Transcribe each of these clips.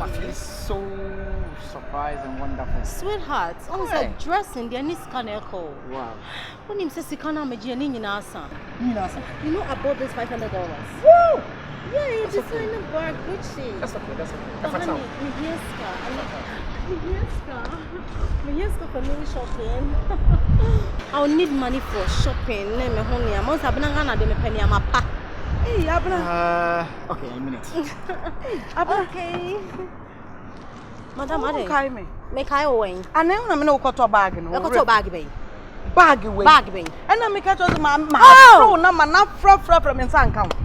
I feel so surprised and wonderful. Sweetheart, I was like dressing the Anis Kaneko. Wow. When him says Sikana Majani in Asa. You know, I bought this $500. Woo! Yeah, you designed a bar Gucci. That's okay, that's okay. Oh, honey, Miyeska for me shopping. I'll need money for shopping. Honey, I'm also Abena Ghana de me penny amapa. Hey, Abena. Okay, a minute. Okay. Madam, Ade. Carry me. Make I away. And then I'm no cut bag no. Cut to bag bay. Bag away. Bag bay. And I make cut to my pro na man from inside count.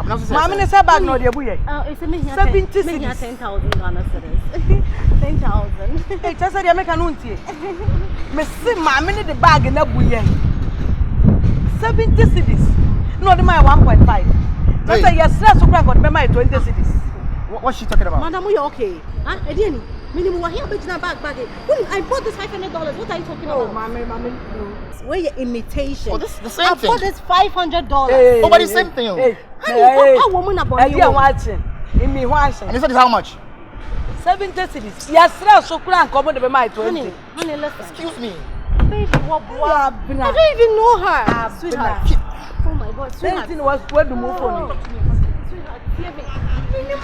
Mama say bag no dey buye. It's a me here 70 10,000 Ghana cedis. 10,000. Hey, just say dey make anu ntie. Me see mama ne the bag na buye. 70 cedis. No, the my 1.5. Just say yes, so crack on my 20 cedis. What's she talking about? Madam, we okay? Huh? Ediani, minimum here but bag. When I bought this $500, what are you talking about? Oh, mommy. Where your imitation? Oh, this the same thing. I bought this $500. Hey, but the same thing. Hey, honey, what woman about you? Watching. In me watching. And you said how much? 70 cedis. Yes, so crack on my 20. Honey, listen. Excuse me. Baby, what? I don't even know her. Sweetheart. Oh my God, sweetheart. Anything was where to move on. Sweetheart, hear me. Madam,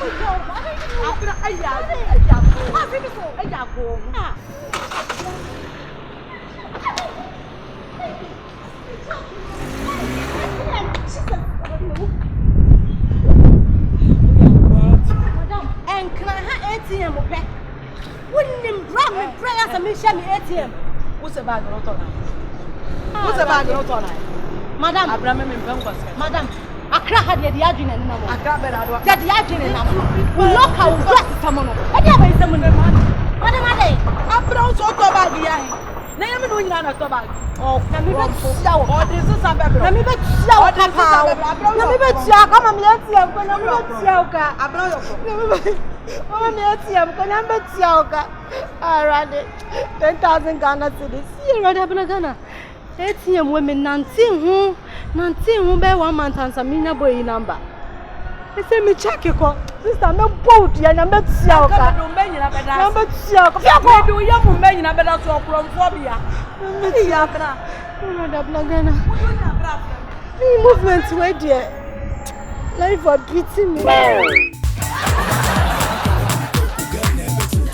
and can I have ATM? Wouldn't him drop me prayers and me share me ATM? Who's a bag not on? Who's a bag not on? Madam, Madam, Accra had the Adrian and Namo. Accra Benado. That the Adrian and Namo. We lock our dress someone. What do you have in the Madam, I'm brown so bag. Name me doing an autobag. Oh, can we bet slow? Or this is a baby. Let me bet slow. Let me bet slow. Come on, let's see. I'm going to bet slow. I'm going to bet slow. I ran it. 10,000 Ghana cedis. You read Abena Ghana. ATM women 19 by 1 month and some boy number. I say me check it. Sister, me boat ya na me tia ka. Na me tia ka. Me do ya mu me nyina beda so okromfo bia. Me tia ka. No da Ghana. Movement we there. Life for beating me.